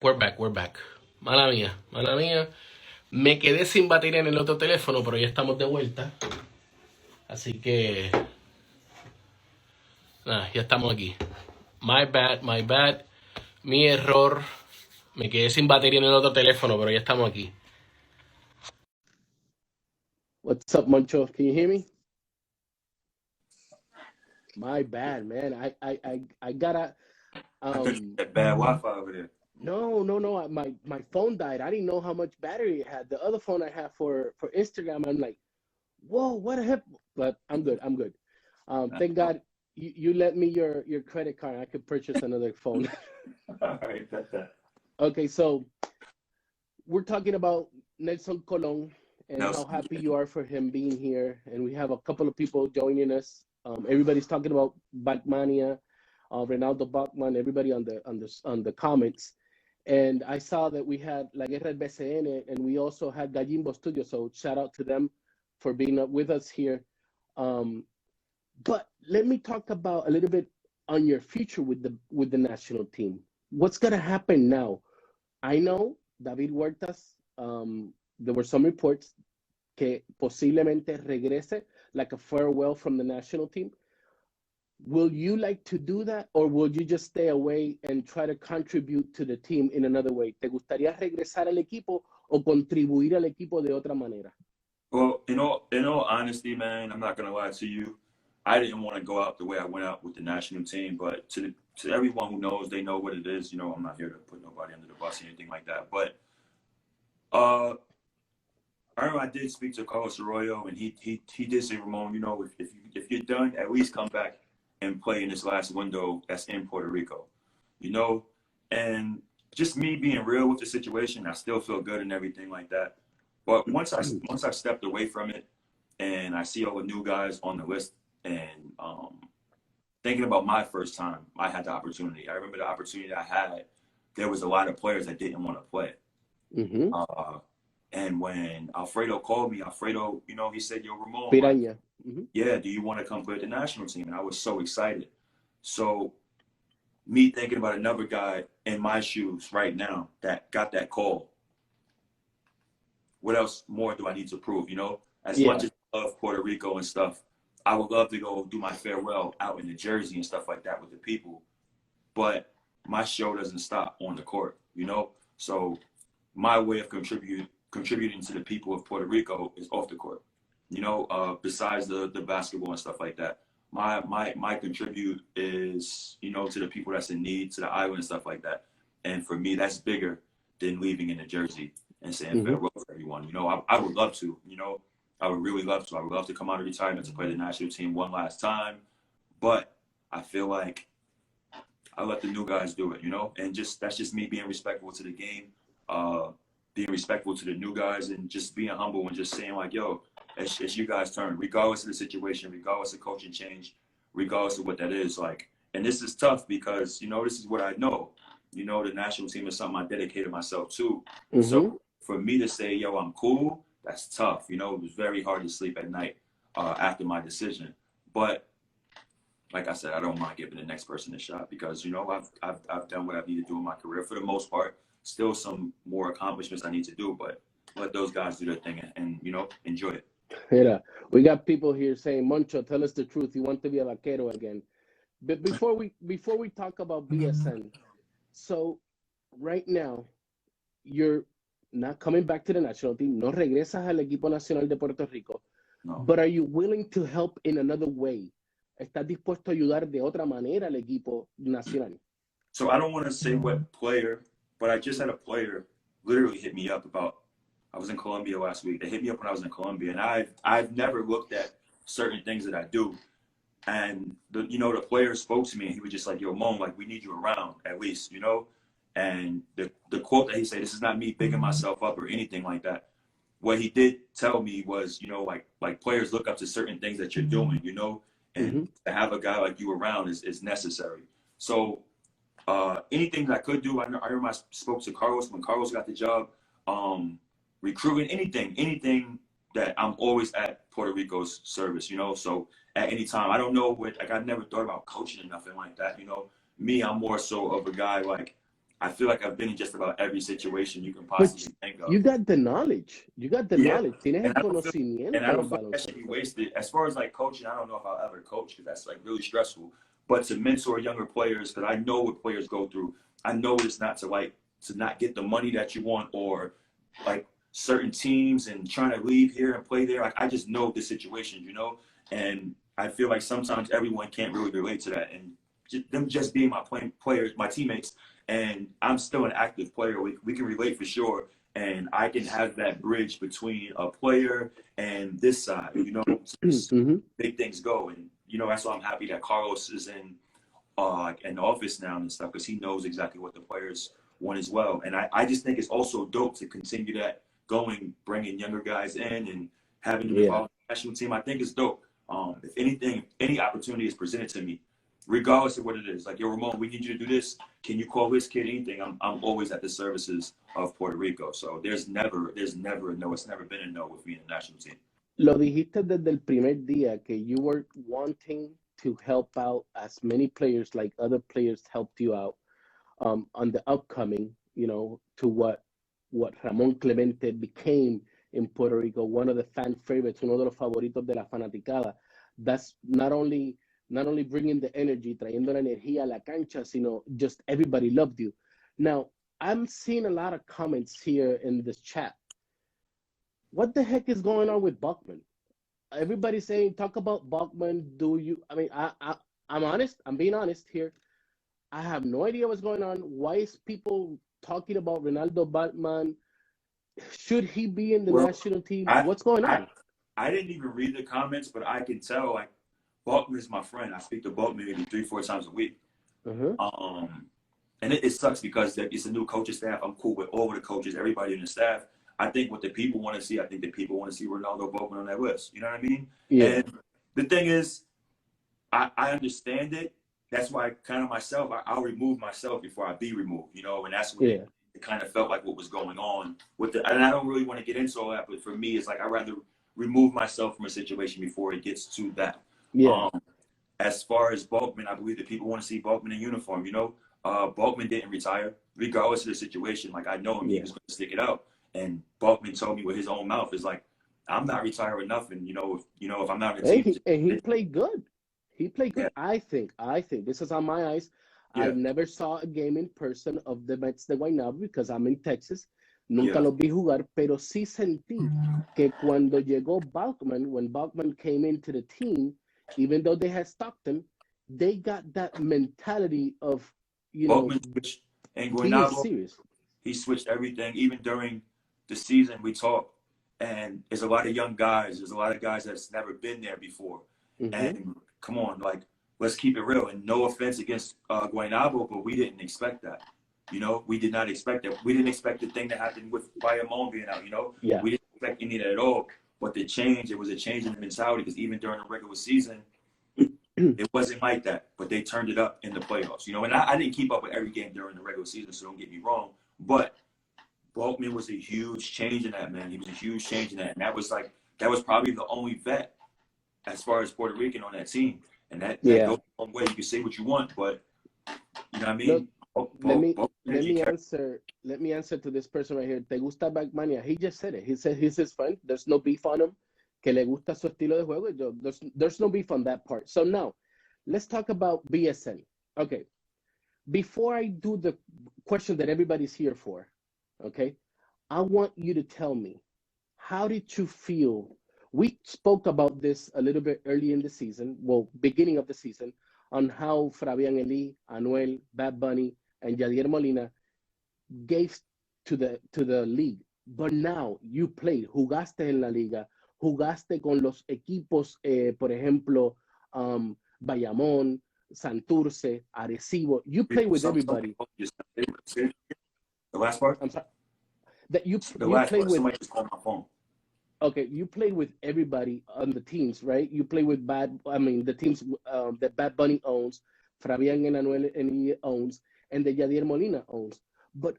We're back, we're back. Mala mía, mala mía. Me quedé sin batería en el otro teléfono, pero ya estamos de vuelta. Así que, nada, ya estamos aquí. My bad, my bad. Mi error. Me quedé sin batería en el otro teléfono, pero ya estamos aquí. What's up, Moncho? Can you hear me? My bad, man. I gotta. I thought you had bad Wi-Fi over there. No. My phone died. I didn't know how much battery it had. The other phone I have for Instagram, I'm like, whoa, what a hip. But I'm good. I'm good. Thank God you lent me your credit card. I could purchase another phone. All right, got that. Okay, so we're talking about Nelson Colon and how happy you are for him being here. And we have a couple of people joining us. Everybody's talking about Batmania, Ronaldo Bachman, everybody on the comments. And I saw that we had La Guerra del BSN, and we also had Gallimbo Studio. So shout out to them for being up with us here. But let me talk about a little bit on your future with the national team. What's gonna happen now? I know David Huertas. There were some reports que posiblemente regrese, like a farewell from the national team. Will you like to do that, or will you just stay away and try to contribute to the team in another way? ¿Te gustaría regresar al equipo o contribuir al equipo de otra manera? Well, in all honesty, man, I'm not gonna lie to you. I didn't want to go out the way I went out with the national team, but to everyone who knows, they know what it is. You know, I'm not here to put nobody under the bus or anything like that. But I remember I did speak to Carlos Arroyo, and he did say, Ramon, you know, if you're done, at least come back and play in this last window that's in Puerto Rico, you know. And just me being real with the situation, I still feel good and everything like that. But once I stepped away from it, and I see all the new guys on the list, and thinking about my first time, I had the opportunity. I remember the opportunity I had. There was a lot of players that didn't want to play. Mm-hmm. And when Alfredo called me, Alfredo, you know, he said, "Yo, Ramon, Piraña. Mm-hmm. Yeah, do you want to come play with the national team?" And I was so excited. So me thinking about another guy in my shoes right now that got that call, what else more do I need to prove? You know, as much as I love Puerto Rico and stuff, I would love to go do my farewell out in New Jersey and stuff like that with the people. But my show doesn't stop on the court, you know? So my way of contributing to the people of Puerto Rico is off the court. You know, besides the basketball and stuff like that, my contribute is, you know, to the people that's in need, to the island and stuff like that. And for me, that's bigger than leaving in New Jersey and saying farewell to everyone. You know, I would love to, you know, I would really love to. I would love to come out of retirement to play the national team one last time. But I feel like I let the new guys do it, you know, and that's just me being respectful to the game, being respectful to the new guys, and just being humble and just saying like, yo, it's you guys' turn, regardless of the situation, regardless of coaching change, regardless of what that is. Like, and this is tough because, you know, this is what I know. You know, the national team is something I dedicated myself to. Mm-hmm. So for me to say, yo, I'm cool, that's tough. You know, it was very hard to sleep at night after my decision. But like I said, I don't mind giving the next person a shot because, you know, I've done what I need to do in my career for the most part. Still some more accomplishments I need to do, but let those guys do their thing and you know, enjoy it. Yeah, we got people here saying, Moncho, tell us the truth. You want to be a vaquero again. But before we talk about BSN, so right now you're not coming back to the national team. No regresas al equipo nacional de Puerto Rico. No. But are you willing to help in another way? ¿Estás dispuesto a ayudar de otra manera al equipo nacional? So I don't want to say what player, but I just had a player literally hit me up about. I was in Colombia last week. They hit me up when I was in Colombia, and I've never looked at certain things that I do. And the player spoke to me, and he was just like, "Yo, Mon, like we need you around at least, you know." And the quote that he said, "This is not me bigging myself up or anything like that." What he did tell me was, you know, like players look up to certain things that you're doing, you know, and to have a guy like you around is necessary. So anything that I could do, I remember I spoke to Carlos when Carlos got the job. Recruiting, anything that I'm always at Puerto Rico's service, you know. So at any time, I don't know what, like I never thought about coaching or nothing like that, you know. Me, I'm more so of a guy like I feel like I've been in just about every situation you can possibly think of. You got the knowledge. You got the knowledge. Tienes el And I conocimiento don't feel that should be wasted. As far as like coaching, I don't know if I'll ever coach because that's like really stressful. But to mentor younger players, because I know what players go through. I know it's not to not get the money that you want, or like certain teams and trying to leave here and play there. Like, I just know the situation, you know? And I feel like sometimes everyone can't really relate to that. And them just being my players, my teammates, and I'm still an active player. We can relate for sure. And I can have that bridge between a player and this side, you know, big things go. And, you know, that's why I'm happy that Carlos is in the office now and stuff, because he knows exactly what the players want as well. And I just think it's also dope to continue that going, bringing younger guys in and having them involved in the national team. I think it's dope. If anything, any opportunity is presented to me, regardless of what it is, like, yo, Ramon, we need you to do this. Can you call this kid? Anything. I'm always at the services of Puerto Rico. So there's never a no. It's never been a no with me in the national team. Lo dijiste desde el primer día que you were wanting to help out as many players like other players helped you out on the upcoming, you know, to what Ramon Clemente became in Puerto Rico, one of the fan favorites, uno de los favoritos de la fanaticada. That's not only bringing the energy, trayendo la energía a la cancha, sino just everybody loved you. Now, I'm seeing a lot of comments here in this chat. What the heck is going on with Bachman? Everybody's saying, talk about Bachman. I'm honest. I'm being honest here. I have no idea what's going on. Why is people talking about Ronaldo Bachman? Should he be in the national team? What's going on? I didn't even read the comments, but I can tell, like, Bachman is my friend. I speak to Bachman maybe 3-4 times a week. And it sucks because it's a new coaching staff. I'm cool with all of the coaches, everybody in the staff. I think what the people want to see, Ronaldo Bachman on that list. You know what I mean? Yeah. And the thing is, I understand it. That's why kind of myself, I'll remove myself before I be removed, you know, and that's what it kind of felt like what was going on with and I don't really want to get into all that, but for me, it's like, I'd rather remove myself from a situation before it gets to that. Yeah. As far as Bachman, I believe that people want to see Bachman in uniform, you know. Bachman didn't retire, regardless of the situation. Like, I know him, he was going to stick it out. And Bachman told me with his own mouth, is like, I'm not retiring nothing, you know, if I'm not in the team. He played good. He played good. I think this is on my eyes. I never saw a game in person of the Mets de Guaynabo because I'm in Texas. Nunca los vi jugar, pero sí sentí que cuando llegó Bachman, when Bachman came into the team, even though they had Stockton, they got that mentality of, you Bachman know, switched, and being Guaynabo, serious. He switched everything. Even during the season, we talked, and there's a lot of young guys. There's a lot of guys that's never been there before. And come on, like, let's keep it real. And no offense against Guaynabo, but we didn't expect that. You know, we did not expect that. We didn't expect the thing that happened with Bayamon being out, you know. We didn't expect any of that at all. But it was a change in the mentality, because even during the regular season, it wasn't like that. But they turned it up in the playoffs, you know. And I didn't keep up with every game during the regular season, so don't get me wrong. But Bachman was a huge change in that, man. He was a huge change in that. And that was probably the only vet as far as Puerto Rican on that team. And that goes a long way. You can say what you want, but you know what I mean? Look, let me answer to this person right here. ¿Te gusta Bachmania? He just said it. He said he's his friend. There's no beef on him. Que le gusta su estilo de juego. There's no beef on that part. So now, let's talk about BSN. Okay. Before I do the question that everybody's here for, okay, I want you to tell me, how did you feel? We spoke about this a little bit early in the season, beginning of the season, on how Fabián Eli, Anuel, Bad Bunny, and Yadier Molina gave to the league. But now you played, jugaste en la liga, jugaste con los equipos, por ejemplo, Bayamón, Santurce, Arecibo. You play with everybody. The last part? I'm sorry. That you the last play part. with. Somebody just called my phone. Okay, you play with everybody on the teams, right? You play with the teams that Bad Bunny owns, Fabián and Anuel and he owns, and the Yadier Molina owns. But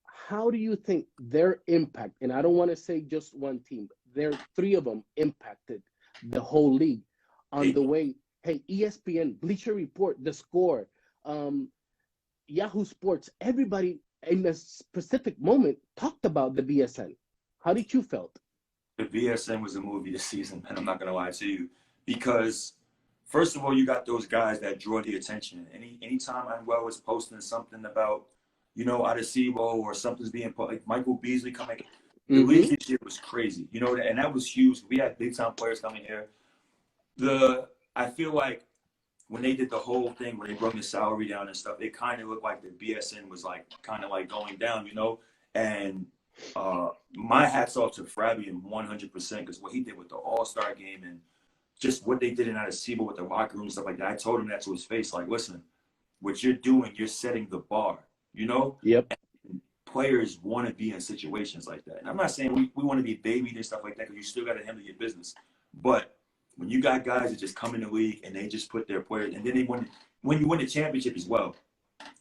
how do you think their impact, and I don't want to say just one team, there three of them impacted the whole league on the way, hey, ESPN, Bleacher Report, The Score, Yahoo Sports, everybody in a specific moment talked about the BSN. How did you felt? The BSN was a movie this season, and I'm not gonna lie to you, because first of all, you got those guys that draw the attention. Anytime Manuel was posting something about, Arecibo or something's being put, like Michael Beasley coming, the league this year was crazy, and that was huge. We had big time players coming here. I feel like when they did the whole thing where they brought the salary down and stuff, it kind of looked like the BSN was like kind of like going down, and my hat's off to Fabian 100% because what he did with the All-Star game and just what they did in Arecibo with the locker room and stuff like that. I told him that to his face, like, listen, what you're doing, you're setting the bar, Yep. And players want to be in situations like that. And I'm not saying we want to be babied and stuff like that because you still got to handle your business. But when you got guys that just come in the league and they just put their players, and then when you win the championship as well,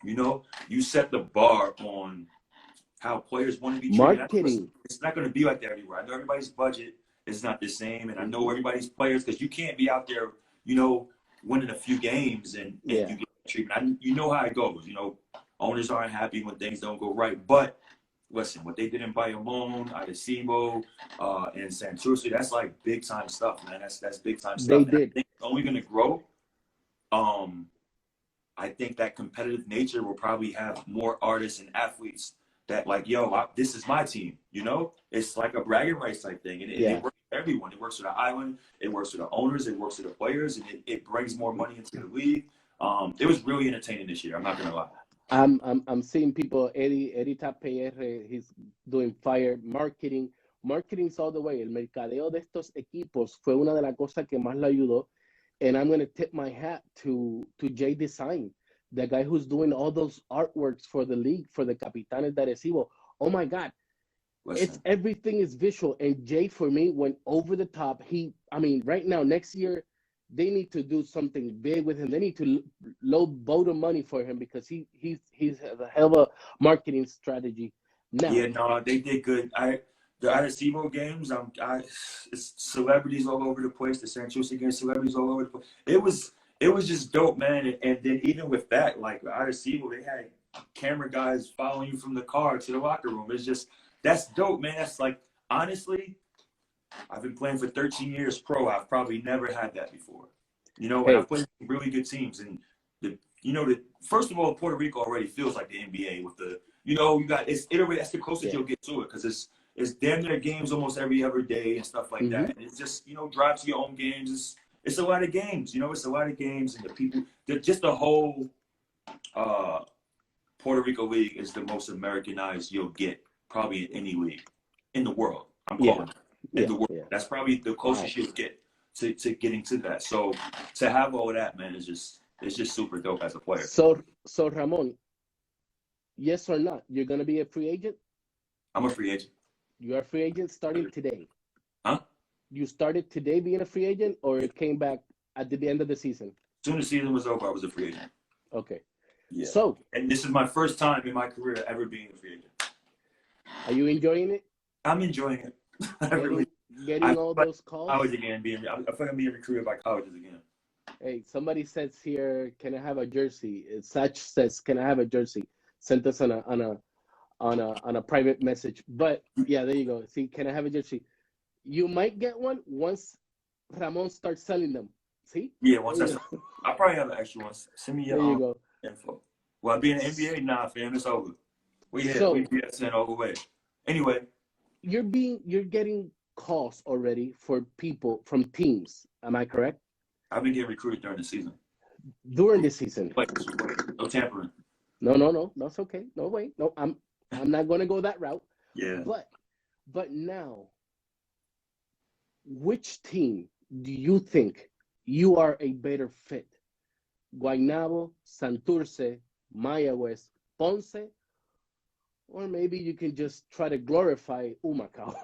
you set the bar on how players want to be treated. Marketing. It's not going to be like that everywhere. I know everybody's budget is not the same, and I know everybody's players, because you can't be out there, winning a few games and you get treatment. You know how it goes. Owners aren't happy when things don't go right. But listen, what they did in Bayamon, Arecibo, and Santurce, that's like big time stuff, man. That's big time stuff. They did. I think it's only going to grow. I think that competitive nature will probably have more artists and athletes that like, this is my team, It's like a bragging rights type thing. And it works for everyone. It works for the island. It works for the owners. It works for the players. And it brings more money into the league. It was really entertaining this year. I'm not going to lie. I'm seeing people, Eddie TPR, he's doing fire marketing. Marketing's all the way. El mercadeo de estos equipos fue una de las cosas que más le ayudó. And I'm going to tip my hat to Jay Design, the guy who's doing all those artworks for the league, for the Capitanes de Arecibo. Oh my God. Listen. Everything is visual. And Jay, for me, went over the top. Right now, next year, they need to do something big with him. They need to load boat of money for him because he's a hell of a marketing strategy. Now, yeah, no, they did good. The Arecibo games, it's celebrities all over the place. The Santurce games, celebrities all over the place. It was just dope, man. And then even with that, like Arecibo, they had camera guys following you from the car to the locker room. That's dope, man. That's like, honestly, I've been playing for 13 years pro. I've probably never had that before. And I've played really good teams. And first of all, Puerto Rico already feels like the NBA with the, that's the closest you'll get to it because it's damn near games almost every other day and stuff like that. And it's just, drive to your own games. It's a lot of games, it's a lot of games. And the people, just the whole Puerto Rico league is the most Americanized you'll get probably in any league in the world. I'm calling it. In the world. Yeah. That's probably the closest you'll get to getting to that. So to have all of that, man, it's just super dope as a player. So Ramon, yes or not, you're going to be a free agent? I'm a free agent. You are a free agent starting today? Huh? You started today being a free agent, or it came back at the end of the season? As soon as the season was over, I was a free agent. Okay. Yeah. So, and this is my first time in my career ever being a free agent. Are you enjoying it? I'm enjoying it. Getting all those calls? College again. I feel like I'm being recruited by colleges again. Hey, somebody says here, can I have a jersey? Such says, can I have a jersey? Sent us on a private message. But yeah, there you go. See, can I have a jersey? You might get one once Ramon starts selling them. See? Yeah, I'll probably have an extra one. Send me your info. Well, being an NBA, nah, fam, it's over. We BSN all the way. Anyway, you're getting calls already for people from teams. Am I correct? I've been getting recruited during the season. During the season. No tampering. No, that's okay. No way. No, I'm not going to go that route. Yeah. But now, which team do you think you are a better fit? Guaynabo, Santurce, Mayagüez, Ponce, or maybe you can just try to glorify Humacao.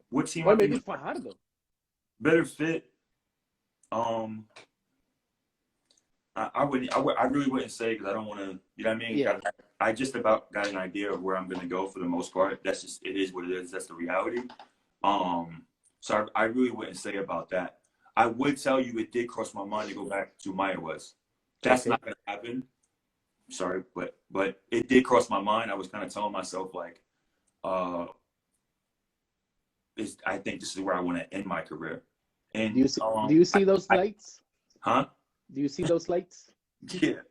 What team? Or maybe Fajardo. Better fit. I really wouldn't say because I don't want to. You know what I mean? Yeah. I just about got an idea of where I'm going to go for the most part. It is what it is. That's the reality. So I really wouldn't say about that. I would tell you it did cross my mind to go back to Mayagüez. That's not going to happen. Sorry, but it did cross my mind. I was kind of telling myself like, I think this is where I want to end my career. And do you see those lights? Huh? Do you see those lights? Yeah.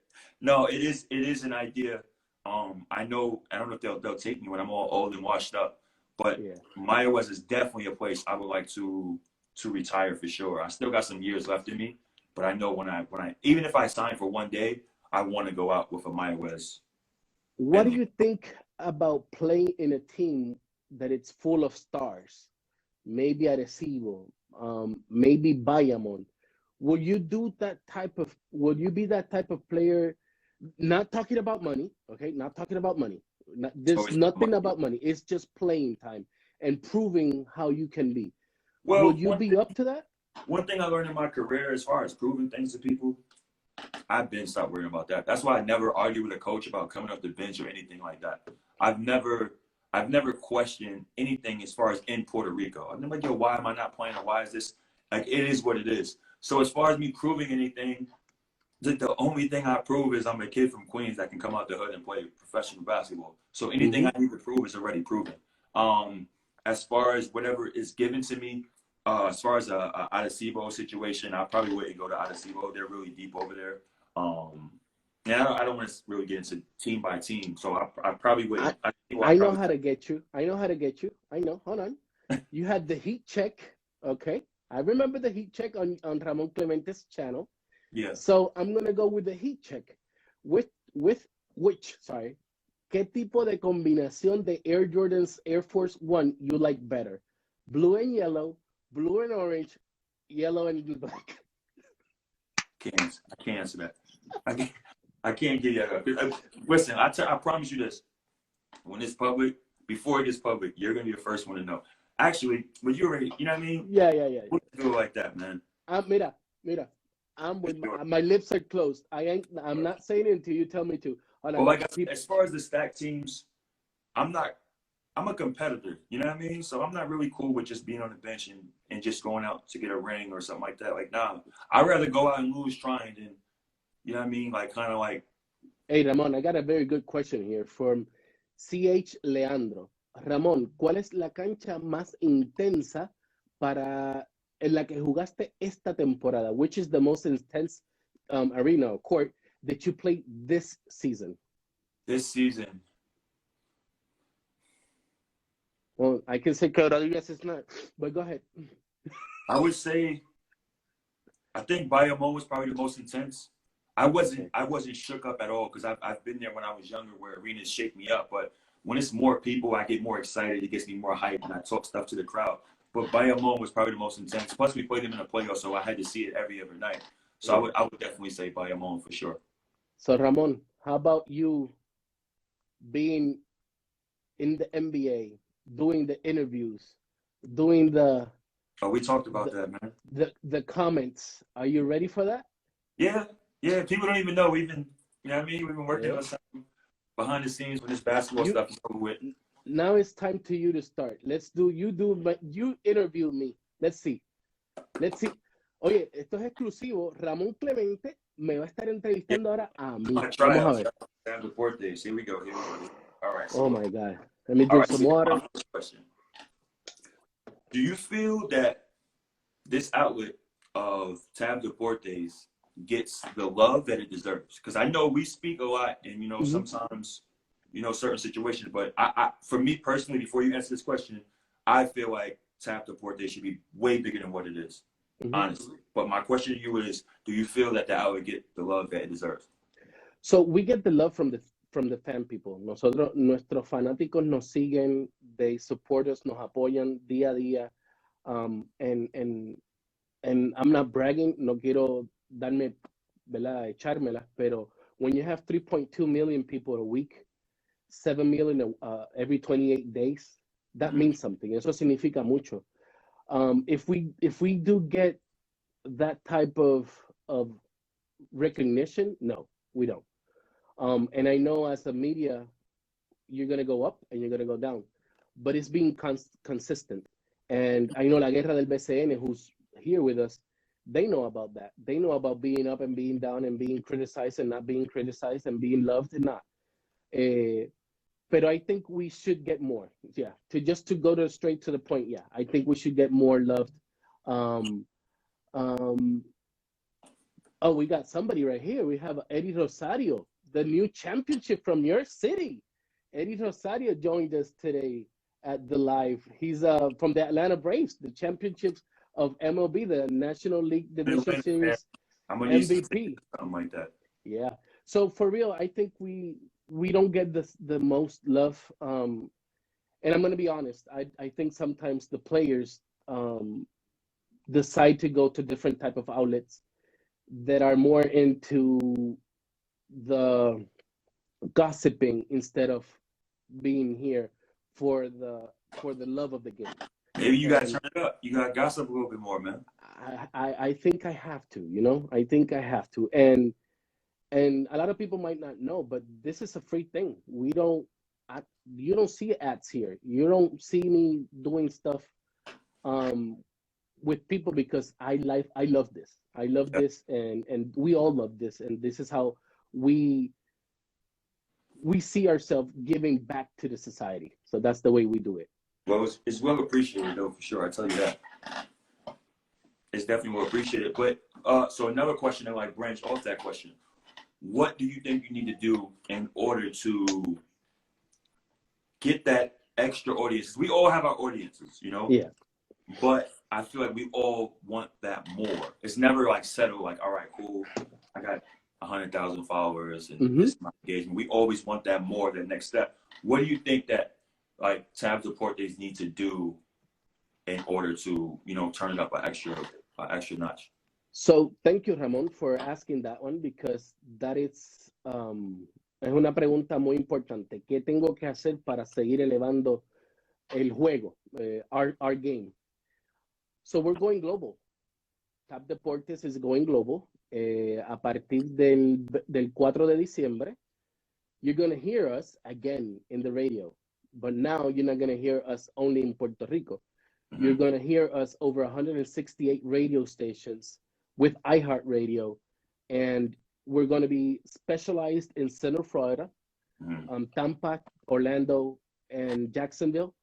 No, it is an idea. I don't know if they'll take me when I'm all old and washed up, but Mayaguez is definitely a place I would like to retire for sure. I still got some years left in me, but I know when I even if I sign for one day, I want to go out with a Mayaguez. What do you think about playing in a team that it's full of stars? Maybe Arecibo, maybe Bayamon. Will you be that type of player? Not talking about money, okay? Not talking about money. There's nothing about money. It's just playing time and proving how you can be. Well, would you be up to that? One thing I learned in my career, as far as proving things to people, I've been stopped worrying about that. That's why I never argue with a coach about coming off the bench or anything like that. I've never questioned anything as far as in Puerto Rico. I'm like, yo, why am I not playing? Or why is this? Like, it is what it is. So as far as me proving anything, the only thing I prove is I'm a kid from Queens that can come out the hood and play professional basketball. So anything I need to prove is already proven. As far as whatever is given to me, as far as a Arecibo situation, I probably wouldn't go to Arecibo. They're really deep over there. I don't want to really get into team by team, so I probably wouldn't. I know how to get you. I know. Hold on. You had the heat check, okay? I remember the heat check on Ramon Clemente's channel. Yeah. So I'm gonna go with the heat check. With which, sorry, ¿qué tipo de combinación de Air Jordans Air Force One you like better? Blue and yellow, blue and orange, yellow and black. I can't answer that. I can't give you that. Listen, I promise you this. When it's public, before it gets public, you're gonna be the first one to know. Actually, when you already, you know what I mean? Yeah. What do you feel like that, man? Mira. I'm with my lips are closed. I'm not saying it until you tell me to. Well, like as far as the stack teams, I'm a competitor. You know what I mean? So I'm not really cool with just being on the bench and just going out to get a ring or something like that. Like, nah, I'd rather go out and lose trying than, you know what I mean? Like, kind of like. Hey, Ramon, I got a very good question here from CH Leandro. Ramon, ¿cuál es la cancha más intensa en la que jugaste esta temporada? Which is the most intense arena or court that you played this season? This season. Well, I can say Rodriguez is not, but go ahead. I would say, I think Bayamon was probably the most intense. I wasn't shook up at all because I've been there when I was younger where arenas shake me up. But when it's more people, I get more excited. It gets me more hype, and I talk stuff to the crowd. But Bayamon was probably the most intense. Plus, we played them in the playoffs, so I had to see it every other night. So I would definitely say Bayamon for sure. So Ramon, how about you being in the NBA, doing the interviews, doing the? Oh, we talked about that, man. The comments. Are you ready for that? Yeah. People don't even know. You know what I mean? We've been working on something behind the scenes when this basketball stuff is over with. Now it's time to you to start. You interview me. Let's see. Oye, esto es exclusivo. Ramón Clemente me va a estar entrevistando ahora a mí. Vamos a ver. Deportes. Here we go. All right. Oh my God. Let me drink some water. Question. Do you feel that this outlet of Tab Deportes gets the love that it deserves? Because I know we speak a lot and, sometimes, certain situations, but I for me personally, before you answer this question, I feel like Tab Deportes should be way bigger than what it is, honestly. But my question to you is, do you feel that the outlet get the love that it deserves? So we get the love from the fan people. Nuestros fanáticos nos siguen, they support us, nos apoyan día a día. And I'm not bragging, no quiero darme, ¿verdad? Echármela, pero when you have 3.2 million people a week, 7 million every 28 days, that means something. Eso significa mucho. If we do get that type of recognition, no, we don't. And I know as a media, you're going to go up and you're going to go down, but it's being consistent. And I know La Guerra del BSN, who's here with us, they know about that. They know about being up and being down and being criticized and not being criticized and being loved and not. But I think we should get more. Yeah, to go to straight to the point. Yeah, I think we should get more loved. Um, um, oh, we got somebody right here. We have Eddie Rosario, the new championship from your city. Eddie Rosario joined us today at the live. He's from the Atlanta Braves, the championships of MLB, the National League Division Series I'm gonna need MVP. something like that. Yeah. So for real, I think we don't get the most love. And I'm gonna be honest. I think sometimes the players decide to go to different type of outlets that are more into the gossiping instead of being here for the love of the game. Maybe you gotta turn it up. You gotta gossip a little bit more, man. I think I have to, you know. I think I have to, and a lot of people might not know, but this is a free thing. You don't see ads here. You don't see me doing stuff with people because I love this. I love this, and we all love this, and this is how we see ourselves giving back to the society. So that's the way we do it. Well, it's well appreciated though, for sure. I tell you that. It's definitely well appreciated. But so another question that like branch off that question. What do you think you need to do in order to get that extra audience? We all have our audiences, you know? Yeah. But I feel like we all want that more. It's never like settled, like, all right, cool. I got 100,000 followers and this is my engagement. We always want that more, the next step. What do you think that like Tab Deportes need to do in order to, you know, turn it up an extra notch? So thank you, Ramon, for asking that one because that is una pregunta muy importante. ¿Qué tengo que hacer para seguir elevando el juego, our game? So we're going global. Tab Deportes is going global. A partir del 4 de diciembre, you're going to hear us again in the radio. But now you're not going to hear us only in Puerto Rico. You're going to hear us over 168 radio stations with iHeartRadio. And we're going to be specialized in Central Florida, Tampa, Orlando, and Jacksonville,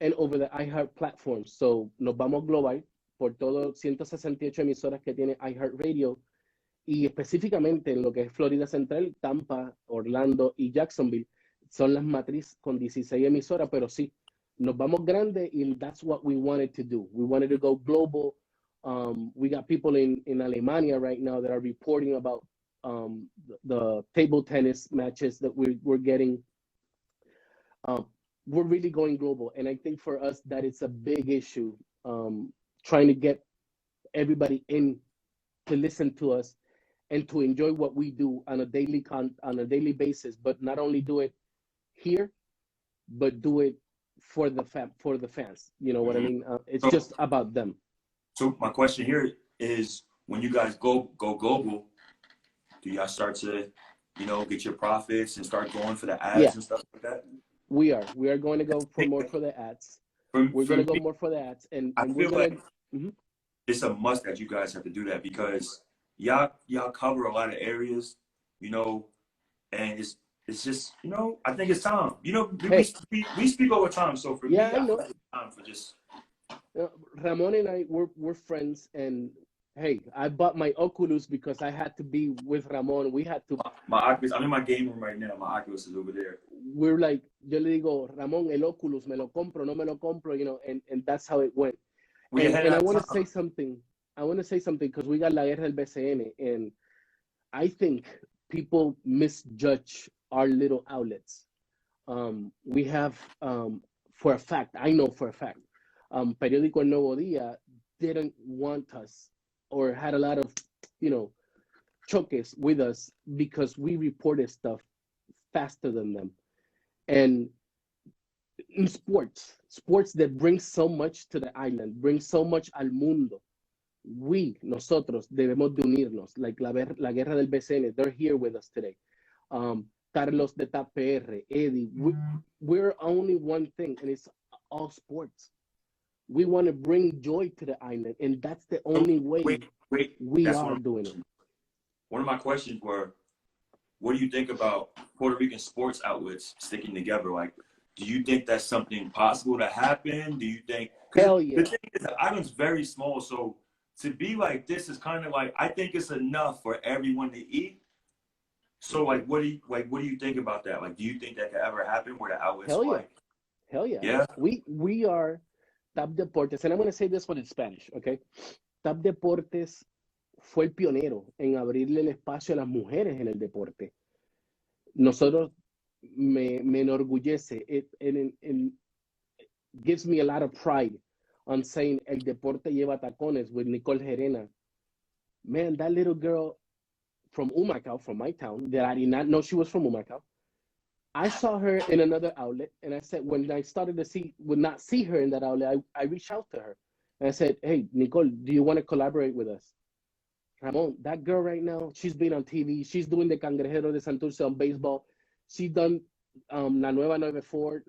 and over the iHeart platform. So nos vamos global por todo 168 emisoras que tiene iHeartRadio y específicamente en lo que es Florida Central, Tampa, Orlando y Jacksonville son las matrices con 16 emisoras, pero sí, nos vamos grande y that's what we wanted to do. We wanted to go global. We got people in Alemania right now that are reporting about the table tennis matches that we're getting. We're really going global. And I think for us that it's a big issue, trying to get everybody in to listen to us and to enjoy what we do on a daily basis, but not only do it here, but do it for the fans. You know what I mean? It's just about them. So my question here is, when you guys go global, do y'all start to, you know, get your profits and start going for the ads and stuff like that? We are going to go more for the ads. We're going to go more for the ads, and we're going to. It's a must that you guys have to do that because y'all cover a lot of areas, you know, and it's just, you know, I think it's time. You know, we speak over time, so for me, I know it's time for just. Ramon and I, we're friends, and hey, I bought my Oculus because I had to be with Ramon. We had to. My Oculus, I'm in my game room right now. My Oculus is over there. We're like, yo le digo, Ramon, el Oculus, me lo compro, no me lo compro, you know, and that's how it went. And I want to say something. I want to say something because we got La Guerra del BSN, and I think people misjudge our little outlets. We have, for a fact, I know for a fact, Periódico El Nuevo Día didn't want us or had a lot of, you know, choques with us because we reported stuff faster than them. And in sports that bring so much to the island, bring so much al mundo, nosotros debemos de unirnos, like la Guerra del BSN, they're here with us today. Carlos de TAP PR, Eddie, we're only one thing, and it's all sports. We want to bring joy to the island, and that's the only way we are doing it. One of my questions were, what do you think about Puerto Rican sports outlets sticking together? Like, do you think that's something possible to happen? Do you think? Hell yeah. The thing is, the island's very small, so to be like this is kind of like, I think it's enough for everyone to eat. So like, what do you think about that? Like, do you think that could ever happen where the outlets Hell yeah. Yeah. We are TAP Deportes, and I'm going to say this one in Spanish, okay? TAP Deportes fue el pionero en abrirle el espacio a las mujeres en el deporte. Nosotros me enorgullece. It gives me a lot of pride on saying El Deporte Lleva Tacones with Nicole Gerena. Man, that little girl from Humacao, from my town, that I did not know she was from Humacao. I saw her in another outlet, and I said, when I started to would not see her in that outlet, I reached out to her. And I said, hey, Nicole, do you want to collaborate with us? Ramon, that girl right now, she's been on TV. She's doing the Cangrejero de Santurce on baseball. She's done La Nueva 94,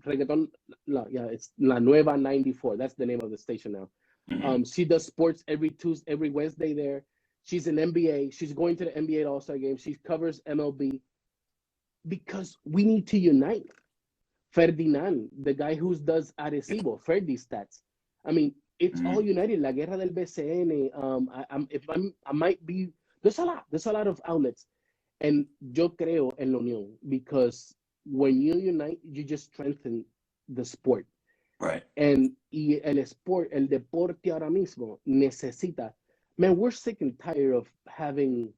reggaeton. It's La Nueva 94. That's the name of the station now. Mm-hmm. She does sports every Wednesday there. She's an NBA. She's going to the NBA All-Star Game. She covers MLB. Because we need to unite. Ferdinand, the guy who does Arecibo, Ferdi stats. I mean, it's all united. La Guerra del BSN. I might be. There's a lot of outlets, and yo creo en la unión, because when you unite, you just strengthen the sport. Right. And el deporte ahora mismo necesita. Man, we're sick and tired of having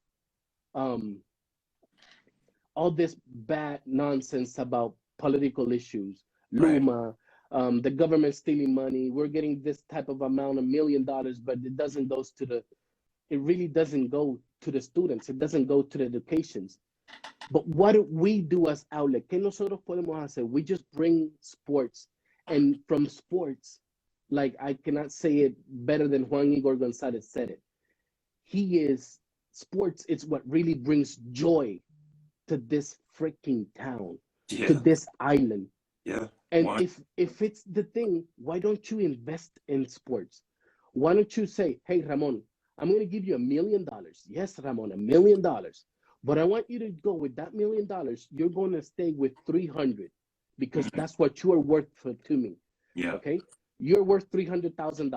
all this bad nonsense about political issues. Luma, the government stealing money. We're getting this type of amount of $1 million, but it really doesn't go to the students. It doesn't go to the educations. But what do we do as outlet? ¿Qué nosotros podemos hacer? We just bring sports, and from sports, like I cannot say it better than Juan Igor Gonzalez said it. Sports, it's what really brings joy to this freaking town, to this island. Yeah. And if it's the thing, why don't you invest in sports? Why don't you say, hey, Ramon, I'm going to give you $1 million. Yes, Ramon, $1 million. But I want you to go with that $1 million. You're going to stay with 300 because that's what you are worth to me. Yeah. Okay. You're worth $300,000.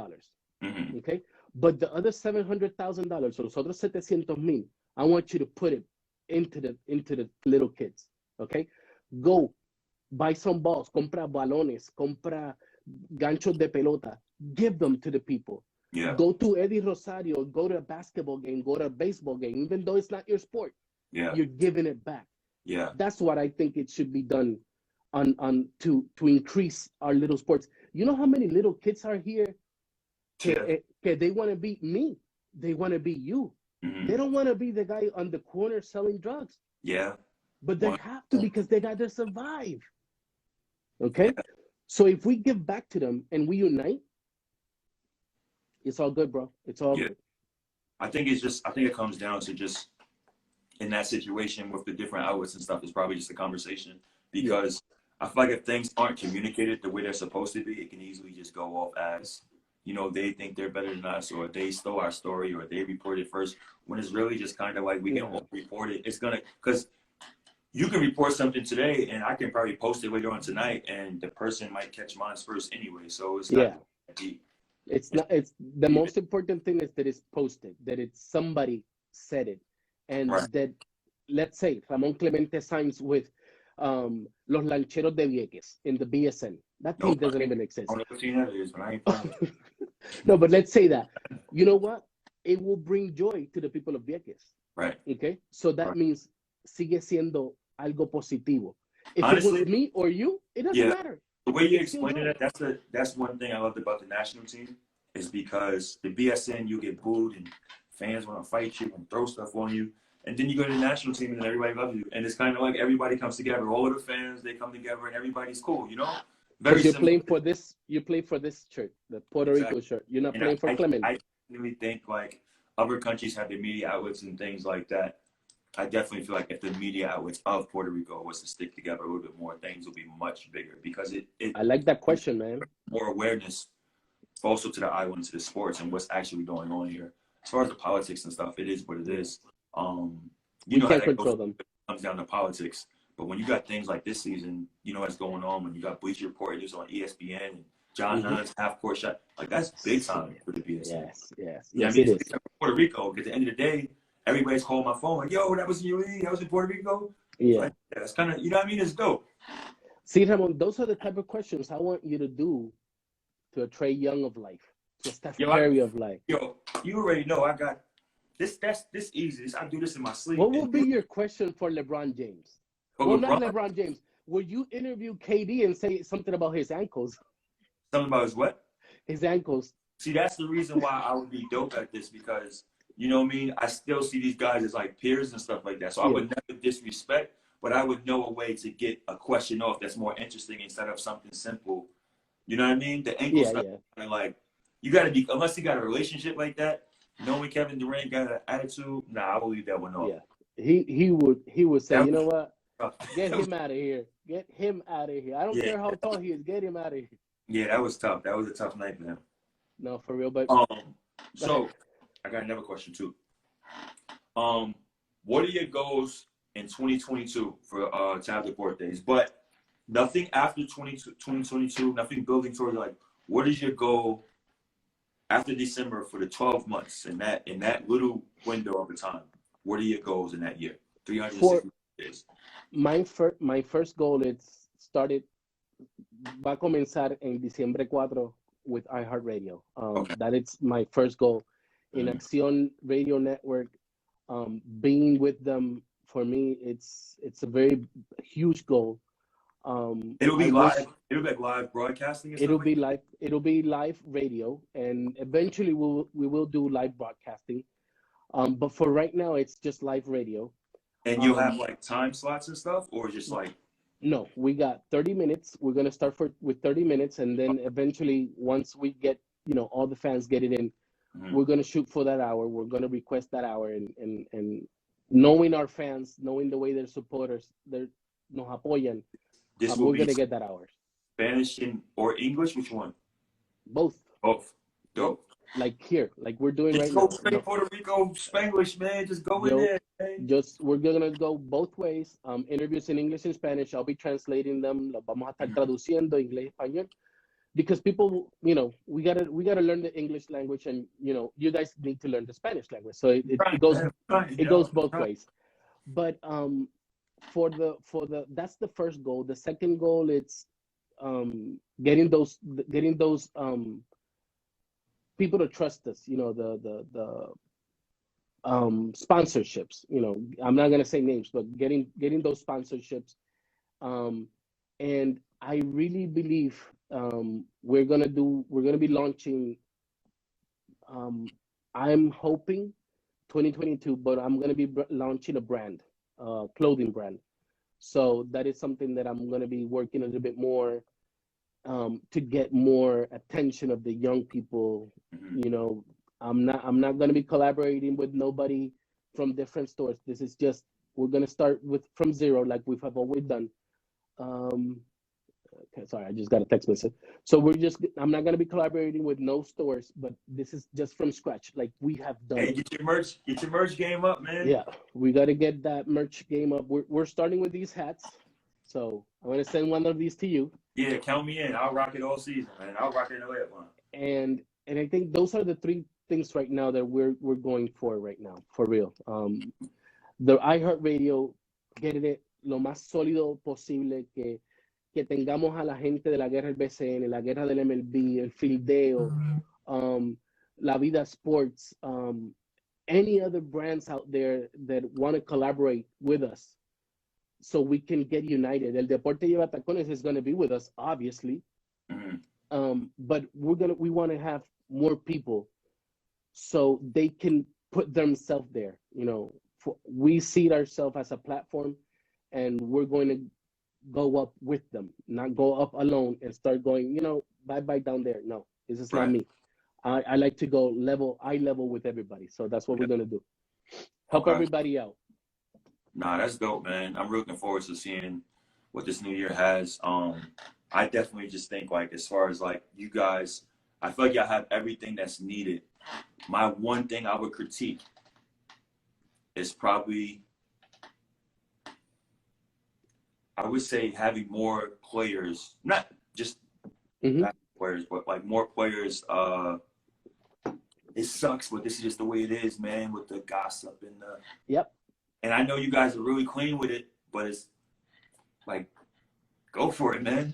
Mm-hmm. Okay. But the other $700,000, or los otros 700,000, I want you to put it into the little kids. Okay. Go buy some balls, compra balones, compra ganchos de pelota, give them to the people. Yeah. Go to Eddie Rosario, go to a basketball game, go to a baseball game, even though it's not your sport. Yeah. You're giving it back. Yeah. That's what I think it should be done to increase our little sports. You know how many little kids are here? They want to be me. They want to be you. Mm-hmm. They don't want to be the guy on the corner selling drugs. Yeah. But they have to, because they got to survive. Okay? Yeah. So if we give back to them and we unite, it's all good, bro. It's all good. I think it comes down to just in that situation with the different outlets and stuff, it's probably just a conversation, because I feel like if things aren't communicated the way they're supposed to be, it can easily just go off as, you know, they think they're better than us, or they stole our story, or they reported first, when it's really just kind of like we can all report it. It's because you can report something today and I can probably post it later on tonight and the person might catch mine first anyway. So it's not deep. It's the most important thing is that it's posted, that it's somebody said it, and that, let's say Ramon Clemente signs with Los Lancheros de Vieques in the BSN. That team doesn't even exist. I don't know what team that is, but I ain't No, but let's say that. You know what? It will bring joy to the people of Vieques. Right. Okay? So that means sigue siendo algo positivo. If honestly, it was me or you, it doesn't matter. The way you explained it, that's one thing I loved about the national team, is because the BSN, you get booed and fans want to fight you and throw stuff on you. And then you go to the national team and everybody loves you. And it's kind of like everybody comes together. All of the fans, they come together and everybody's cool, you know? Because you're playing for this, you play for this shirt, the Puerto Rico shirt. You're not playing for Clemente. I really think like other countries have their media outlets and things like that. I definitely feel like if the media outlets of Puerto Rico was to stick together a little bit more, things will be much bigger, because I like that question, man. More awareness also to the island, to the sports and what's actually going on here. As far as the politics and stuff, it is what it is. You know how that goes, comes down to politics. But when you got things like this season, you know what's going on. When you got Bleacher Report, it was on ESPN, and John Nunn's half-court shot. Like, that's big time for the BSN. Yes, it is. Puerto Rico, because at the end of the day, everybody's calling my phone like, yo, that was in your league? That was in Puerto Rico? Yeah. Like, that's kind of, you know what I mean? It's dope. See, Ramon, those are the type of questions I want you to do to a Trae Young of life, to a Steph Curry of life. Yo, you already know I got this. That's this easy. I do this in my sleep. What will be your question for LeBron James? Well, not LeBron James. Will you interview KD and say something about his ankles? Something about his what? His ankles. See, that's the reason why I would be dope at this, because, you know what I mean? I still see these guys as like peers and stuff like that. So I would never disrespect, but I would know a way to get a question off that's more interesting instead of something simple. You know what I mean? The ankle stuff, like, you got to be, unless you got a relationship like that, knowing Kevin Durant got an attitude, nah, I will leave that one off. Yeah. He would say, you know what? Get him out of here. Get him out of here. I don't care how tall he is. Get him out of here. Yeah, that was tough. That was a tough night for him. No, for real. But so I got another question too. What are your goals in 2022 for Child Deportes? But nothing after 2022. Nothing building towards, like, what is your goal after December for the 12 months in that little window of the time? What are your goals in that year? 360 days. My first goal is va a comenzar en diciembre 4 with iHeartRadio. That is my first goal. In Acción Radio Network, being with them, for me, it's a very huge goal. It'll be live. It'll be like live broadcasting. It'll be live. It'll be live radio, and eventually we will do live broadcasting. But for right now, it's just live radio. And you'll have like time slots and stuff, or just like? No, we got 30 minutes. We're gonna start with 30 minutes, and then eventually, once we get, all the fans get it in, we're gonna shoot for that hour. We're gonna request that hour, and knowing our fans, knowing the way their supporters, nos apoyan, we're gonna get that hour. Spanish or English? Which one? Both. Dope. Like here, like we're doing just right now. Straight Puerto Rico Spanglish, man. Just go in there. Man. We're gonna go both ways. Interviews in English and Spanish. I'll be translating them. Vamos a estar traduciendo inglés español, because people, we gotta learn the English language, and you guys need to learn the Spanish language. So it goes both ways. But for the that's the first goal. The second goal is getting those people to trust us, the sponsorships, I'm not going to say names, but getting those sponsorships. And I really believe we're going to be launching, I'm hoping 2022, but I'm going to be launching a brand, clothing brand. So that is something that I'm going to be working a little bit more to get more attention of the young people. I'm not going to be collaborating with nobody from different stores. This is just, we're going to start from zero, like we have always done. Okay, sorry, I just got a text message. So I'm not going to be collaborating with no stores, but this is just from scratch, like we have done. Hey, get your merch game up, man. Yeah, we got to get that merch game up. We're starting with these hats. So I'm going to send one of these to you. Yeah, count me in. I'll rock it all season, man. I'll rock it in the layup one. And I think those are the three things right now that we're going for right now, for real. The iHeartRadio, getting it lo más sólido posible, que tengamos a la gente de la guerra del BSN, la guerra del MLB, el fildeo, La Vida Sports, any other brands out there that want to collaborate with us, so we can get united. El Deporte Lleva Tacones is going to be with us, obviously. But we want to have more people so they can put themselves there. We see ourselves as a platform, and we're going to go up with them, not go up alone and start going, bye down there. No, this is not me. I like to go eye level with everybody. So that's what we're going to do. Help everybody out. Nah, that's dope, man. I'm looking forward to seeing what this new year has. I definitely just think, like, as far as like you guys I feel like y'all have everything that's needed. My one thing I would critique is probably, I would say, having more players, not just players, but like more players. It sucks, but this is just the way it is, man, with the gossip and the. Yep. And I know you guys are really clean with it, but it's like, go for it, man.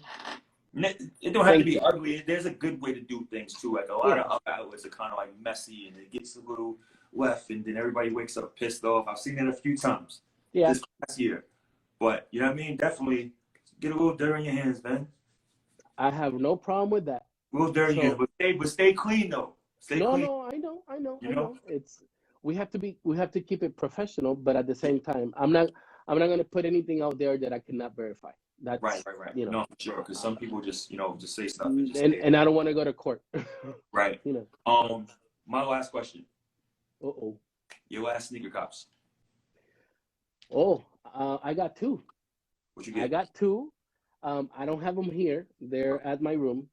It don't have to be ugly. There's a good way to do things too. Like a lot of other outlets are kind of like messy, and it gets a little left, and then everybody wakes up pissed off. I've seen that a few times this past year. But you know what I mean? Definitely get a little dirt on your hands, man. I have no problem with that. A little dirt on your hands, but stay clean though. Stay clean. No, I know. We have to keep it professional, but at the same time, I'm not gonna put anything out there that I cannot verify. That's right. You know, for sure, because some people just just say stuff and I don't want to go to court. Right. You know. My last question. Uh-oh. Your last sneaker cops. I got two. What you get? I got two. I don't have them here. They're at my room.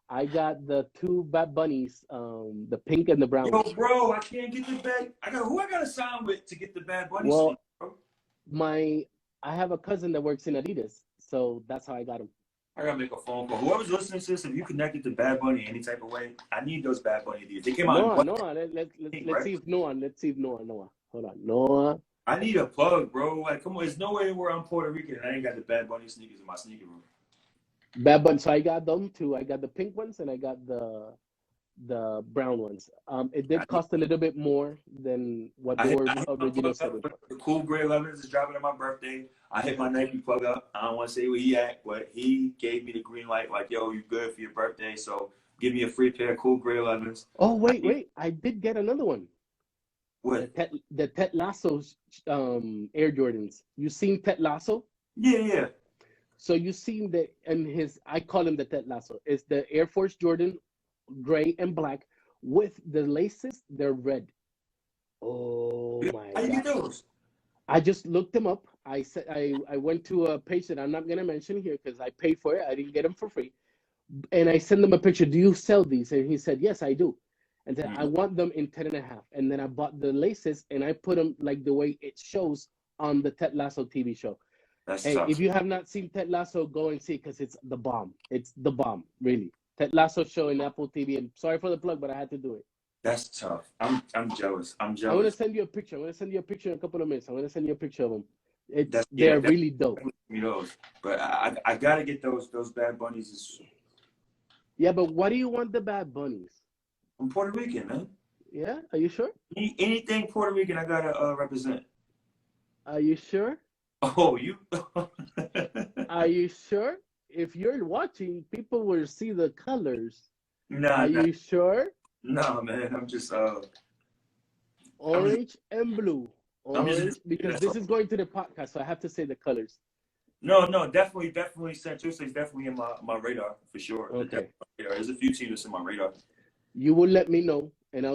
I got the two Bad Bunnies, the pink and the brown. Yo, bro, I can't get the bad. Who I got to sign with to get the Bad Bunnies? Well, bro? I have a cousin that works in Adidas, so that's how I got them. I gotta make a phone call. Whoever's listening to this, if you connected to Bad Bunny any type of way, I need those Bad Bunny Adidas. They came out. Noah. Let's see if Noah. Hold on, Noah. I need a plug, bro. Like, come on, there's no way where I'm Puerto Rican and I ain't got the Bad Bunny sneakers in my sneaker room. Bad Bunny. So I got them two. I got the pink ones and I got the brown ones. It did cost a little bit more than what they were originally selling. The cool gray 11s is dropping on my birthday. I hit my Nike plug up. I don't want to say where he at, but he gave me the green light. Like, yo, you good for your birthday? So give me a free pair of cool gray 11s. Oh wait! I did get another one. What? The Ted Lasso Air Jordans. You seen Ted Lasso? Yeah. So you seen that in I call him the Ted Lasso. It's the Air Force Jordan, gray and black, with the laces. They're red. Oh my God! How you get those? I just looked them up. I said I went to a page that I'm not gonna mention here because I paid for it. I didn't get them for free, and I sent them a picture. Do you sell these? And he said, yes, I do. And then I want them in 10.5. And then I bought the laces and I put them like the way it shows on the Ted Lasso TV show. Hey, tough. If you have not seen Ted Lasso, go and see it because it's the bomb. It's the bomb, really. Ted Lasso show in Apple TV. And sorry for the plug, but I had to do it. That's tough. I'm jealous. I'm gonna send you a picture. I'm gonna send you a picture in a couple of minutes. I'm gonna send you a picture of them. They're really dope. Those, but I gotta get those Bad Bunnies. Yeah, but what do you want the Bad Bunnies? I'm Puerto Rican, man. Yeah, are you sure? Anything Puerto Rican, I gotta represent. Are you sure? Oh, you? Are you sure? If you're watching, people will see the colors. Nah. Are you sure? No, man. I'm just orange and blue. Orange, because this is going to the podcast, so I have to say the colors. No, definitely. San Jose is definitely in my radar for sure. Okay. There's a few teams that's in my radar. You will let me know, and I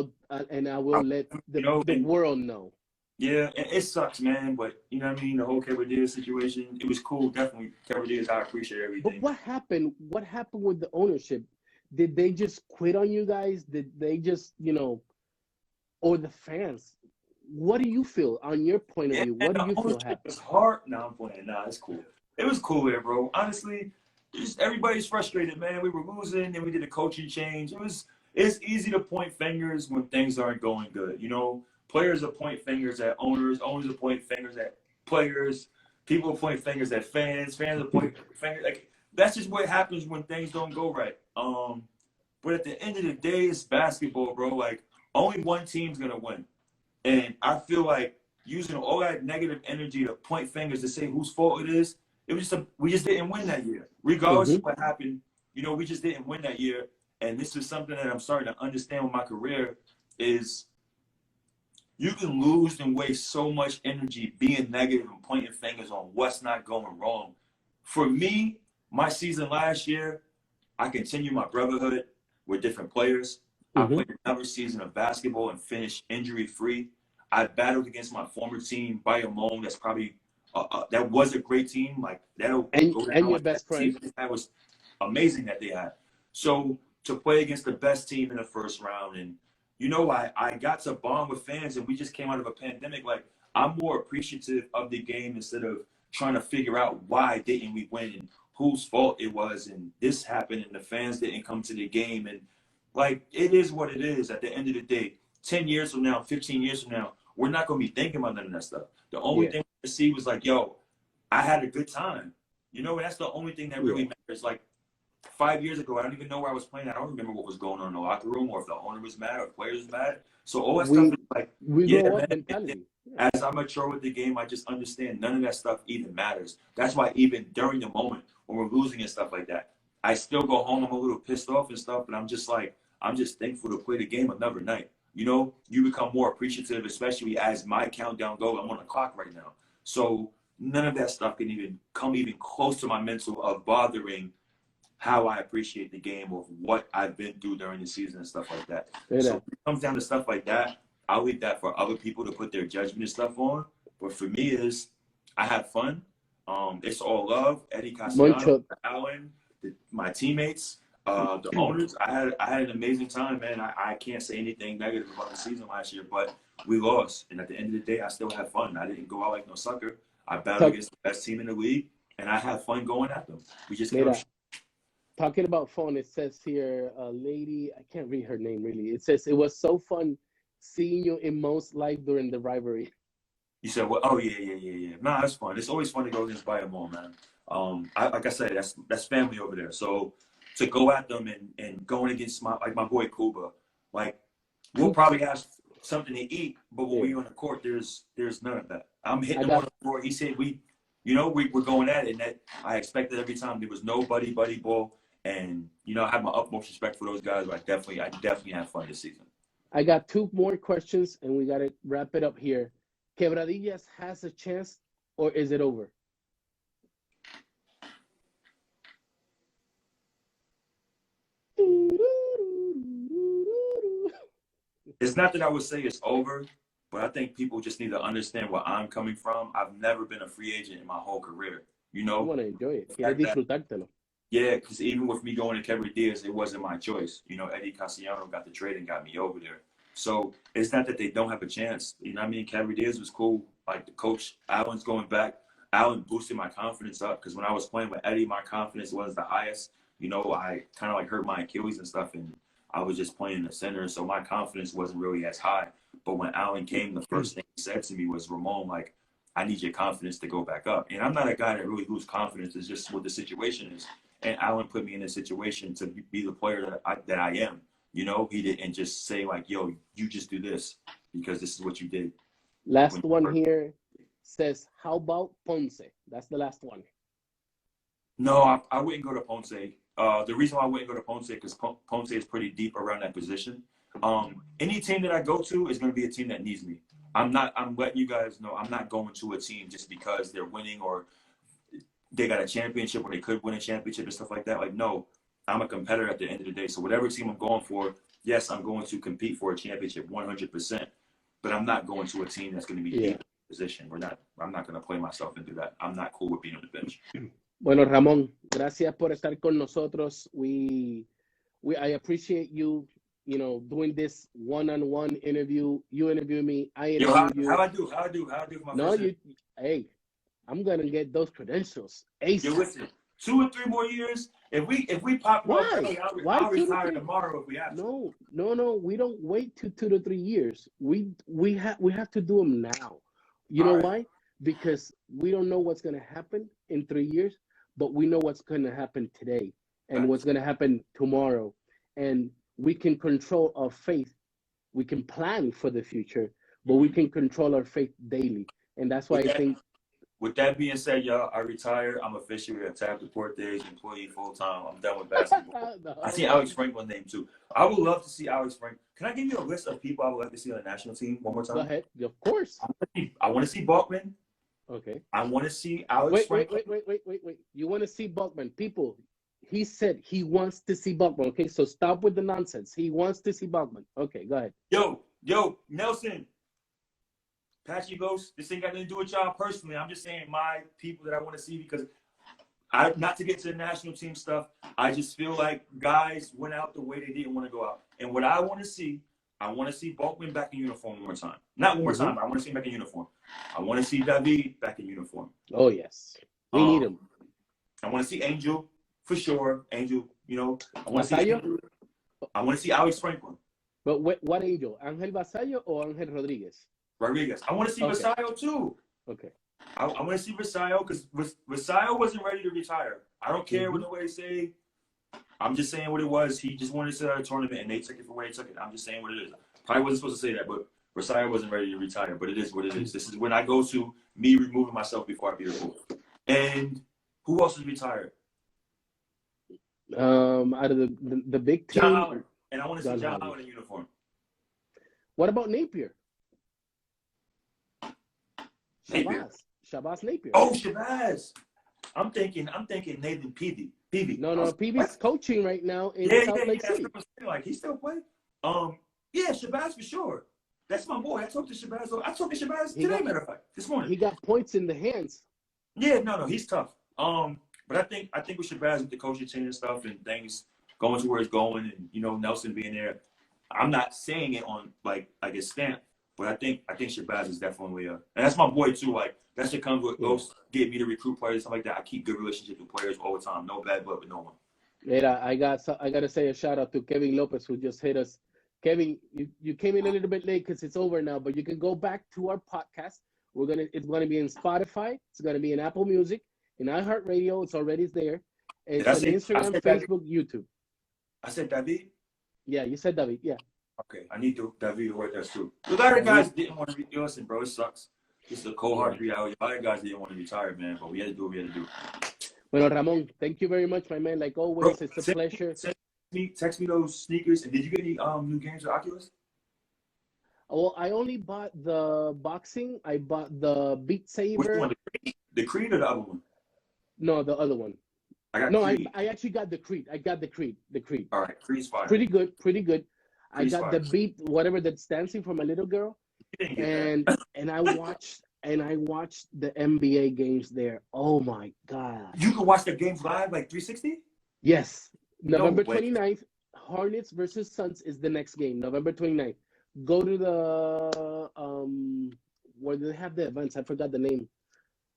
will let the world know. Yeah, it sucks, man, but you know what I mean. The whole Cabradilla situation, it was cool. Definitely, Cabradillas, I appreciate everything. But what happened? What happened with the ownership? Did they just quit on you guys? Did they just, or the fans? What do you feel on your point of view? What do you feel happened? It's hard. No, I'm playing. Nah, it's cool. It was cool there, bro. Honestly, just everybody's frustrated, man. We were losing, and we did a coaching change. It's easy to point fingers when things aren't going good. Players will point fingers at owners. Owners will point fingers at players. People will point fingers at fans. Fans will point fingers. Like, that's just what happens when things don't go right. But at the end of the day, it's basketball, bro. Like, only one team's gonna win. And I feel like using all that negative energy to point fingers to say whose fault it is, we just didn't win that year. Regardless of what happened, we just didn't win that year. And this is something that I'm starting to understand with my career is you can lose and waste so much energy being negative and pointing fingers on what's not going wrong. For me, my season last year, I continued my brotherhood with different players. I played another season of basketball and finished injury-free. I battled against my former team, Bayamon. That's probably that was a great team. Like and your best friend. That was amazing that they had. So to play against the best team in the first round. And, you know, I got to bond with fans, and we just came out of a pandemic. Like, I'm more appreciative of the game instead of trying to figure out why didn't we win and whose fault it was and this happened and the fans didn't come to the game. And, like, it is what it is at the end of the day. 10 years from now, 15 years from now, we're not going to be thinking about none of that stuff. The only thing we see was like, yo, I had a good time. You know, and that's the only thing that really matters. Like, 5 years ago, I don't even know where I was playing. I don't remember what was going on in the locker room or if the owner was mad or if players was mad. So all that stuff is like, man, as I mature with the game, I just understand none of that stuff even matters. That's why even during the moment when we're losing and stuff like that, I still go home. I'm a little pissed off and stuff, but I'm just like, I'm just thankful to play the game another night. You know, you become more appreciative, especially as my countdown goes. I'm on the clock right now. So none of that stuff can even come even close to my mental of bothering how I appreciate the game of what I've been through during the season and stuff like that. So when it comes down to stuff like that, I'll leave that for other people to put their judgment and stuff on. But for me is I had fun. It's all love. Eddie Castellano, Alan, my teammates, the owners. I had an amazing time, man. I can't say anything negative about the season last year, but we lost. And at the end of the day, I still had fun. I didn't go out like no sucker. I battled against the best team in the league, and I had fun going at them. We just talking about fun, it says here, a lady, I can't read her name really. It says, it was so fun seeing you in most live during the rivalry. You said, well, oh, yeah. Nah, that's fun. It's always fun to go against Bayamon, man. Like I said, that's family over there. So to go at them and going against my boy Kuba, like, we'll probably have something to eat, but when we're on the court, there's none of that. I'm hitting him on the floor. He said, we're going at it, and that I expected every time. There was no buddy ball. And, you know, I have my utmost respect for those guys, but I definitely had fun this season. I got two more questions, and we got to wrap it up here. Quebradillas has a chance, or is it over? It's not that I would say it's over, but I think people just need to understand where I'm coming from. I've never been a free agent in my whole career. You know? You want to enjoy it. Disfrutártelo. Yeah, because even with me going to Quebradillas, it wasn't my choice. You know, Eddie Castellano got the trade and got me over there. So it's not that they don't have a chance. You know what I mean? Quebradillas was cool. Like, the coach, Alan's going back. Alan boosted my confidence up because when I was playing with Eddie, my confidence was the highest. You know, I kind of like hurt my Achilles and stuff, and I was just playing in the center, so my confidence wasn't really as high. But when Alan came, the first thing he said to me was, Ramon, like, I need your confidence to go back up. And I'm not a guy that really loses confidence. It's just what the situation is. And Alan put me in a situation to be the player that I am. You know, he didn't just say, like, yo, you just do this because this is what you did. Last one here says, how about Ponce? That's the last one. No, I wouldn't go to Ponce. The reason why I wouldn't go to Ponce is because Ponce is pretty deep around that position. Any team that I go to is going to be a team that needs me. I'm letting you guys know I'm not going to a team just because they're winning or they got a championship or they could win a championship and stuff like that. Like, no, I'm a competitor at the end of the day. So whatever team I'm going for, yes, I'm going to compete for a championship 100%. But I'm not going to a team that's going to be deep in position. I'm not going to play myself into that. I'm not cool with being on the bench. Bueno, Ramón, gracias por estar con nosotros. I appreciate you, you know, doing this one-on-one interview. You interview me, I interview you. How I do for my first interview? Hey, I'm gonna get those credentials. ASAP. Yo, listen, 2 or 3 more years. If we pop one, I'll retire tomorrow if we have to. No. We don't wait 2 to 3 years. We have to do them now. You know why? Because we don't know what's gonna happen in 3 years, but we know what's gonna happen today and what's gonna happen tomorrow. And we can control our faith. We can plan for the future, but we can control our faith daily. And that's why I think. With that being said, y'all, I retired. I'm officially a TAP Deportes employee full-time. I'm done with basketball. I see Alex Franklin's name, too. I would love to see Alex Franklin. Can I give you a list of people I would like to see on the national team one more time? Go ahead. Of course. I want to see Balkman. Okay. I want to see Alex Franklin. Wait. You want to see Balkman. People, he said he wants to see Balkman. Okay, so stop with the nonsense. He wants to see Balkman. Okay, go ahead. Yo, Nelson. Patchy Ghost, this ain't got nothing to do with y'all personally. I'm just saying my people that I want to see because not to get to the national team stuff, I just feel like guys went out the way they didn't want to go out. And what I want to see Bulkman back in uniform one more time. Not one more time, but I want to see him back in uniform. I want to see David back in uniform. Oh, yes. We need him. I want to see Angel, for sure. Angel, you know. I want to see Alex Franklin. But what Angel? Angel Vasallo or Angel Rodriguez? Rodriguez. I want to see Vasallo, too. Okay. I want to see Vasallo because Vasallo wasn't ready to retire. I don't care what nobody say. I'm just saying what it was. He just wanted to sit out a tournament, and they took it for where they took it. I'm just saying what it is. Probably wasn't supposed to say that, but Vasallo wasn't ready to retire. But it is what it is. This is when I go to me removing myself before I be removed. And who else is retired? Out of the big team. John Howard. And I want to see John Howard in uniform. What about Napier? Shabazz Napier. Oh, Shabazz. I'm thinking Nathan Peavy. No, Peavy's coaching right now in Salt Lake City. Like, he still play. Yeah, Shabazz for sure. That's my boy. I talked to Shabazz today, matter of fact, this morning. He got points in the hands. Yeah, no, he's tough. But I think with Shabazz with the coaching change and stuff and things going to where it's going, and you know Nelson being there, I'm not saying it on like a stamp, but I think Shabazz is definitely and that's my boy too. Like that shit comes with get me to recruit players, stuff like that. I keep good relationships with players all the time. No bad blood with no one. Yeah, I gotta say a shout out to Kevin Lopez who just hit us. Kevin, you came in a little bit late because it's over now, but you can go back to our podcast. It's gonna be in Spotify. It's gonna be in Apple Music, in iHeartRadio. It's already there. It's on Instagram, Facebook, YouTube. I said David? Yeah, you said David, yeah. Okay, I need David to work that too. The other guys didn't want to be listen, bro. It sucks. It's a cold hard reality. The other guys didn't want to retire, man, but we had to do what we had to do. Well, Ramon, thank you very much, my man. Like always, bro, it's a pleasure. Text me those sneakers. And did you get any new games with Oculus? Well, I only bought the boxing. I bought the Beat Saber. Which one? The Creed or the other one? No, the other one. I actually got the Creed. I got the Creed. All right, Creed's fine. Pretty good. Creed's I got the Beat, whatever that's dancing for my little girl, and I watched the NBA games there. Oh my God! You can watch the games live, like 360. Yes, November 29th, Hornets versus Suns is the next game. November 29th. Go to the where they have the events. I forgot the name.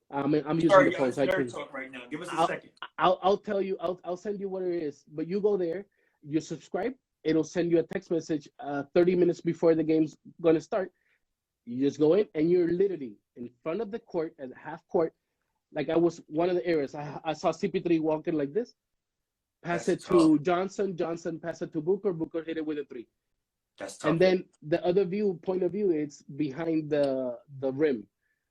I'm using the phone, so I can talk right now. Give us a second. I'll tell you. I'll send you what it is. But you go there, you subscribe. It'll send you a text message 30 minutes before the game's gonna start. You just go in and you're literally in front of the court at half court. Like I was one of the areas. I saw CP3 walking like this. Pass it to Johnson. Johnson pass it to Booker. Booker hit it with a 3. That's tough. And then the other point of view, it's behind the rim.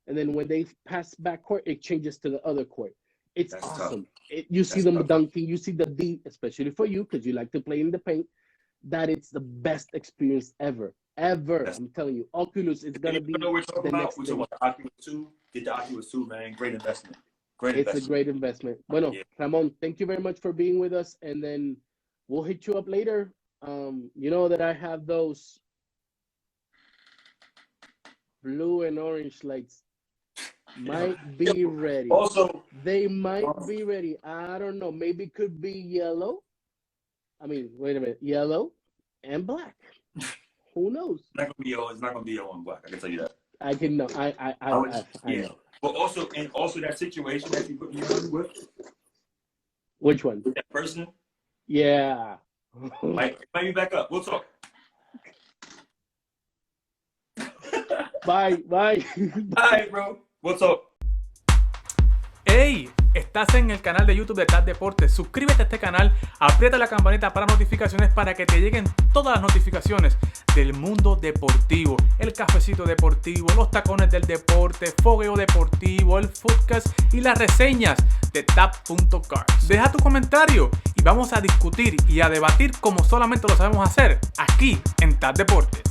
And then when they pass back court, it changes to the other court. It's awesome. You see them dunking. You see the D, especially for you because you like to play in the paint. That it's the best experience ever. I'm telling you. Oculus is going to be we're talking about the Oculus 2. Get the Oculus 2, man. Great investment. It's a great investment. Bueno, Ramon, thank you very much for being with us. And then we'll hit you up later. You know that I have those blue and orange lights. Might be ready. Also, they might be ready. I don't know. Maybe it could be yellow. I mean, wait a minute. Yellow and black. Who knows? It's not gonna be yellow. It's not gonna be yellow and black. I can tell you that. I can know. I know. But also that situation that you put me on with. Which one? With that person. Yeah. Might be back up. We'll talk. Bye, bro. What's up? ¡Hey! Estás en el canal de YouTube de Deportes. Suscríbete a este canal, aprieta la campanita para notificaciones para que te lleguen todas las notificaciones del mundo deportivo. El cafecito deportivo, los tacones del deporte, fogueo deportivo, el footcast y las reseñas de tap.cars. Deja tu comentario y vamos a discutir y a debatir como solamente lo sabemos hacer aquí en Deportes.